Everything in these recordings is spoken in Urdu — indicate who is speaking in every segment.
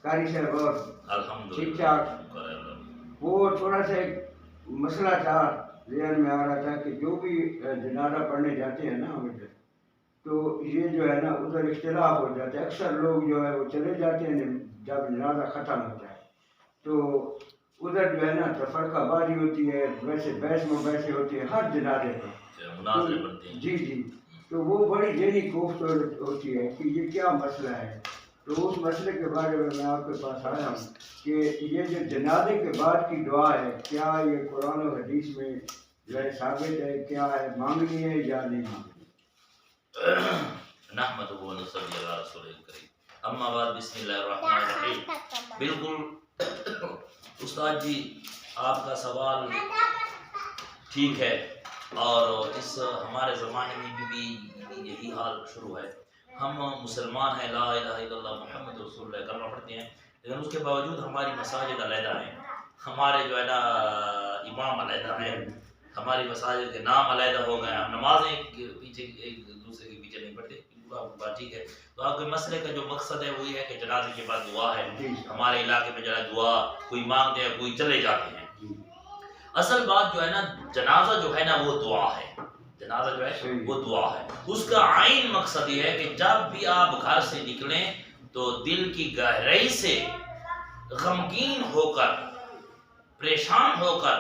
Speaker 1: قاری صاحب اور ٹھیک ٹھاک. وہ تھوڑا سا ایک مسئلہ تھا ذہن میں آ رہا تھا کہ جو بھی جنازہ پڑھنے جاتے ہیں نا ہم ادھر، تو یہ جو ہے نا ادھر اختلاف ہو جاتا ہے. اکثر لوگ جو ہے وہ چلے جاتے ہیں جب جنازہ ختم ہوتا ہے، تو ادھر جو ہے نا تفرقہ بازی ہوتی ہے، ویسے بحث مباحثے ہوتے ہیں ہر جنازے پر. جی جی، تو وہ بڑی ذہنی کوفت ہوتی ہے کہ یہ کیا مسئلہ ہے. تو اس مسئلے کے بارے میں میں آپ کے پاس آیا ہوں کہ یہ جو جنازے کے بعد کی دعا ہے، کیا یہ قرآن و حدیث میں جو ہے ثابت ہے، کیا ہے، مانگنی ہے یا نہیں مانگنی؟
Speaker 2: نحمدہ و نصلی علی رسول کریم، اما بعد، بسم اللہ الرحمن الرحیم. بالکل استاد جی، آپ کا سوال ٹھیک ہے، اور اس ہمارے زمانے میں بھی یہی حال شروع ہے. ہم مسلمان ہیں، لا الہ الا اللہ محمد رسول اللہ کلمہ پڑھتے ہیں، لیکن اس کے باوجود ہماری مساجد علیحدہ ہیں، ہمارے جو ہے نا امام علیحدہ ہیں، ہماری مساجد کے نام علیحدہ ہو گئے. ہم نمازیں پیچھے ایک دوسرے کے پیچھے نہیں پڑھتے. بات ٹھیک ہے. تو آپ کے مسئلے کا جو مقصد ہے وہ یہ ہے کہ جنازے کے بعد دعا ہے. ہمارے علاقے میں جو ہے دعا کوئی مانگتے ہیں، کوئی چلے جاتے ہیں. اصل بات جو ہے نا، جنازہ جو ہے نا وہ دعا ہے. جنازہ جو ہے وہ دعا ہے. اس کا عین مقصد یہ ہے کہ جب بھی آپ گھر سے نکلیں تو دل کی گہرائی سے غمگین ہو کر، پریشان ہو کر،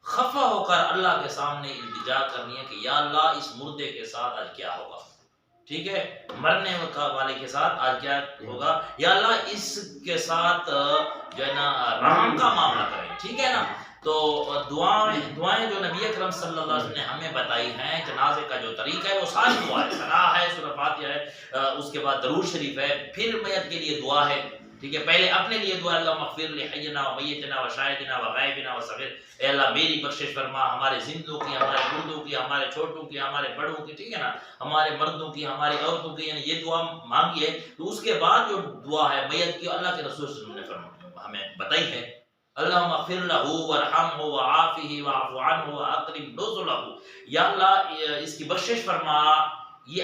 Speaker 2: خفا ہو کر اللہ کے سامنے التجا کرنی ہے کہ یا اللہ اس مردے کے ساتھ آج کیا ہوگا. ٹھیک ہے، مرنے والے کے ساتھ آج کیا ہوگا. یا اللہ اس کے ساتھ جو ہے نا رحم کا معاملہ کریں. ٹھیک ہے نا. تو دعائیں جو نبی اکرم صلی اللہ علیہ وسلم نے ہمیں بتائی ہیں، جنازے کا جو طریقہ ہے وہ ساری دعا ہے. ثنا ہے، سورہ فاتحہ ہے، اس کے بعد درود شریف ہے، پھر میت کے لیے دعا ہے. ٹھیک ہے، پہلے اپنے لیے دعا، اللہم اغفر لحینا و میتنا و شاہدنا و غائبنا و صغیر، اے اللہ میری بخشش فرما، ہمارے زندوں کی، ہمارے مردوں کی، ہمارے چھوٹوں کی، ہمارے بڑوں کی. ٹھیک ہے نا، ہمارے مردوں کی، ہماری عورتوں کی. یعنی یہ دعا مانگی ہے. تو اس کے بعد جو دعا ہے میت کی، اللہ کے رسول صلی اللہ علیہ وسلم نے ہمیں بتائی ہے، اللہم اغفر لہ وارحمہ وعافہ واعف عنہ واکرم نزلہ. یا اللہ اس کی بخشش فرما. یہ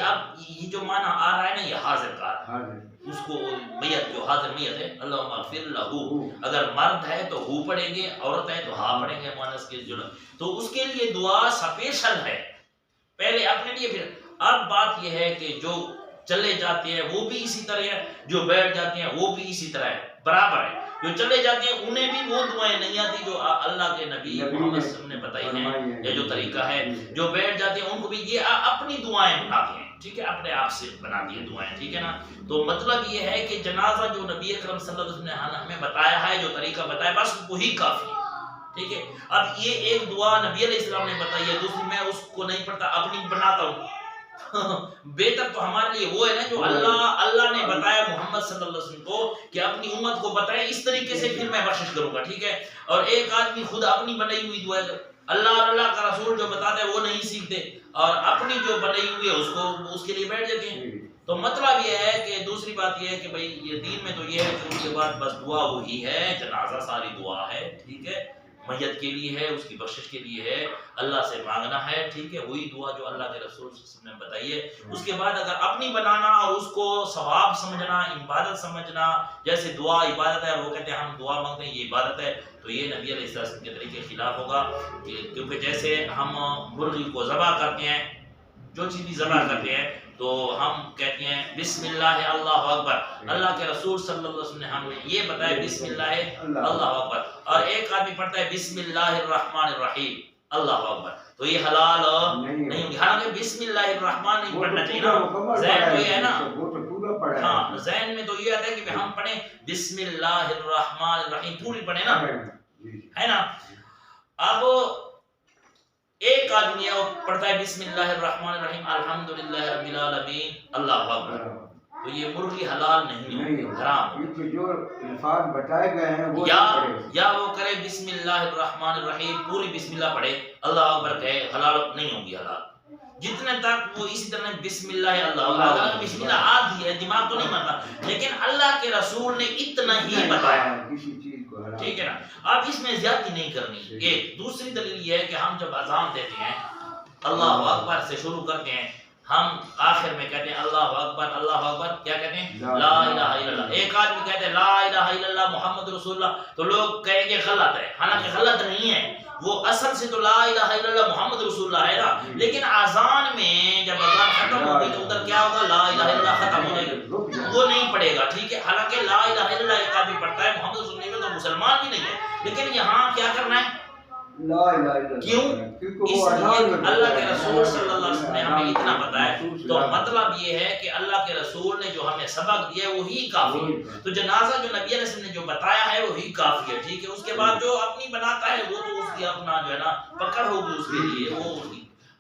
Speaker 2: جو معنی آ رہا ہے نا، یہ حاضر کا رہا ہے. اس کو میت جو حاضر میت ہے، اللہم اغفر لہ، اگر مرد ہے تو ہو پڑھیں گے، عورت ہے تو ہا پڑھیں گے مؤنث کے جو. تو اس کے لیے دعا سپیشل ہے، پہلے اپنے لیے پھر. اب بات یہ ہے کہ جو چلے جاتے ہیں وہ بھی اسی طرح ہے، جو بیٹھ جاتے ہیں وہ بھی اسی طرح ہے، برابر ہے. جو چلے جاتے ہیں انہیں بھی وہ دعائیں نہیں آتی جو اللہ کے نبی محمد صلی اللہ علیہ وسلم نے بتائی ہیں، یہ جو طریقہ ہے. جو بیٹھ جاتے ہیں ان کو بھی یہ اپنی دعائیں بناتے ہیں. ٹھیک ہے، اپنے آپ سے بناتی ہیں دعائیں. ٹھیک ہے نا. تو مطلب یہ ہے کہ جنازہ جو نبی اکرم صلی اللہ علیہ وسلم نے ہمیں بتایا ہے، جو طریقہ بتایا، بس وہی کافی ہے. ٹھیک ہے. اب یہ ایک دعا نبی علیہ السلام نے بتائی ہے، دوسری میں اس کو نہیں پڑھتا، اپنی بناتا ہوں. بہتر تو ہمارے لیے وہ ہے نا جو اللہ نے بتایا محمد صلی اللہ علیہ وسلم کو کہ اپنی امت کو بتائے اس طریقے سے، پھر میں بخشش کروں گا. ٹھیک ہے. اور ایک آدمی خود اپنی بنائی ہوئی دعا ہے، اللہ اور اللہ کا رسول جو بتاتے ہیں وہ نہیں سیکھتے، اور اپنی جو بنائی ہوئی ہے اس کے لیے بیٹھ جاتے ہیں. تو مطلب یہ ہے کہ دوسری بات یہ ہے کہ بھئی یہ دین میں تو یہ ہے کہ اس کے بعد بس دعا وہی ہے، جنازہ ساری دعا ہے. ٹھیک ہے، میت کے لیے ہے، اس کی بخشش کے لیے ہے، اللہ سے مانگنا ہے. ٹھیک ہے، وہی دعا جو اللہ کے رسول صلی اللہ علیہ وسلم نے بتائی ہے. اس کے بعد اگر اپنی بنانا اور اس کو ثواب سمجھنا، عبادت سمجھنا، جیسے دعا عبادت ہے اور وہ کہتے ہیں ہم دعا مانگتے ہیں یہ عبادت ہے، تو یہ نبی علیہ السلام کے طریقے کے خلاف ہوگا. کیونکہ جیسے ہم مرغی کو ذبح کرتے ہیں، جو چیز بھی ذبح کرتے ہیں تو ہم کہتے ہیں بسم اللہ اللہ اکبر. اللہ کے رسول صلی اللہ علیہ وسلم نے ہمیں یہ بتایا بسم اللہ اللہ اکبر. اور ایک آدمی پڑھتا ہے بسم اللہ الرحمن الرحیم اللہ اکبر، تو یہ حلال نہیں ہوگی. حالانکہ بسم اللہ الرحمن نہیں پڑھنا چاہیے نا، ذہن تو یہ ہے نا. ہاں، ذہن میں تو یہ آتا ہے کہ ہم پڑھیں بسم اللہ الرحمن الرحیم، پوری پڑھیں نا، ہے نا. اب ایک آدمی ہے وہ پڑھتا ہے بسم اللہ الرحمن الرحیم الحمدللہ رب العالمین اللہ اکبر، تو یہ مرغی حلال نہیں ہوگی، حرام.
Speaker 1: جو الفاظ بتائے گئے ہیں وہ
Speaker 2: یا وہ کرے بسم اللہ الرحمن الرحیم، پوری بسم اللہ پڑھے، اللہ اکبر کہے، حلال نہیں ہوگی حلال. جتنے تک وہ اسی طرح بسم اللہ اللہ اکبر، بسم اللہ آدھی ہے، دماغ تو نہیں مرتا، لیکن اللہ کے رسول نے اتنا ہی بتایا. ٹھیک ہے نا. اب اس میں زیادتی نہیں کرنی. ایک دوسری دلیل یہ ہے کہ ہم جب اذان دیتے ہیں اللہ اکبر سے شروع کرتے ہیں، ہم آخر میں کہتے ہیں اللہ اکبر، کیا کہتے ہیں؟ لا الہ الا اللہ. ایک آدمی کہتے ہیں لا الہ الا اللہ محمد رسول اللہ، تو لوگ کہیں گے غلط ہے، حالانکہ غلط نہیں ہے، وہ اصل سے تو لا الہ الا اللہ محمد رسول اللہ ہے نا، لیکن اذان میں جب اذان ختم ہوگی تو ادھر کیا ہوگا؟ لا الہ الا اللہ ختم ہو جائے گا، وہ نہیں پڑھے گا، ٹھیک ہے؟ حالانکہ لا الہ الا اللہ ایک آدمی پڑھتا ہے محمد رسول اللہ تو مسلمان بھی نہیں ہے، لیکن یہاں کیا کرنا ہے؟
Speaker 1: لا الہ الا اللہ.
Speaker 2: کیوں؟ اس لیے اللہ کے رسول صلی اللہ علیہ وسلم نے ہمیں اتنا بتایا، تو مطلب یہ ہے کہ اللہ کے رسول نے جو ہمیں سبق دیا ہے وہی کافی ہے. تو جنازہ جو نبی علیہ السلام نے جو بتایا ہے وہی کافی ہے، ٹھیک ہے؟ اس کے بعد جو اپنی بناتا ہے وہ تو اس کی اپنا جو ہے نا پکڑ ہوگی اس کے لیے، وہ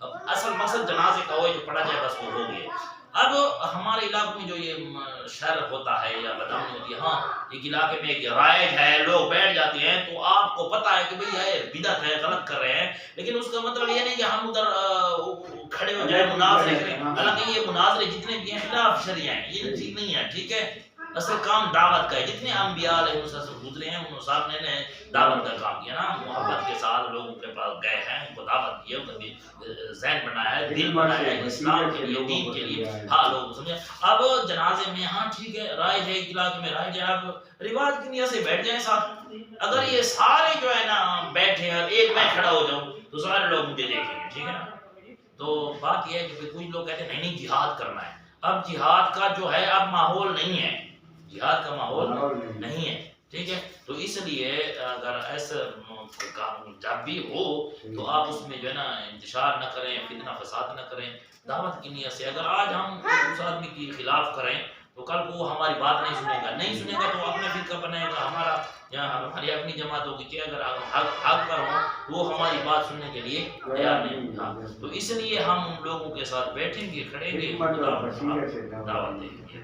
Speaker 2: اصل مقصد جنازے کا وہ جو پڑھا جائے بس وہ ہو گیا. اب ہمارے علاقے میں جو یہ شر ہوتا ہے یا بدامنی ہوتی ہے، ہاں ایک علاقے میں ایک رائج ہے، لوگ بیٹھ جاتے ہیں تو آپ کو پتا ہے کہ بھئی یہ بدعت ہے، غلط کر رہے ہیں، لیکن اس کا مطلب یہ نہیں کہ ہم ادھر کھڑے ہو جائیں مناظرے کریں. حالانکہ یہ مناظرے جتنے بھی ہیں خلاف شرعیہ ہیں، یہ ٹھیک نہیں ہے، ٹھیک ہے؟ اصل کام دعوت کا ہے. جتنے انبیاء علیہ السلام گزرے ہیں ان سب نے دعوت کا کام کیا نا، محبت کے ساتھ لوگوں کے پاس گئے ہیں، ان کو دعوت دی ہے، ان کا ذہن بنایا ہے، دل بنایا ہے اسلام کے لیے، دین کے لیے. ہاں لوگ سمجھے. اب جنازے میں ہاں ٹھیک ہے رائج ہے، ایک علاقے میں رائج ہے، اب رواج کی نیت سے بیٹھ جائیں ساتھ. اگر یہ سارے جو ہے نا بیٹھے اور ایک میں کھڑا ہو جاؤں تو سارے لوگ مجھے دیکھیں گے، ٹھیک ہے نا؟ تو بات یہ ہے کہ کچھ لوگ کہتے ہیں نہیں جہاد کرنا ہے. اب جہاد کا جو ہے اب ماحول نہیں ہے، جہاد کا ماحول نہیں ہے، ٹھیک ہے؟ تو اس لیے اگر ایسا کام جب بھی ہو تو آپ اس میں جو ہے نا انتشار نہ کریں، فتنہ فساد نہ کریں. دعوت کی نیت سے اگر آج ہم اس آدمی کے خلاف کریں تو کل کو وہ ہماری بات نہیں سنے گا تو اپنے فرقہ بنائے گا، ہماری اپنی جماعت ہوگی کہ اگر حق پر ہوں وہ ہماری بات سننے کے لیے تیار نہیں ہوگا. تو اس لیے ہم ان لوگوں کے ساتھ بیٹھیں گے، کھڑیں گے، دعوت دیں گے.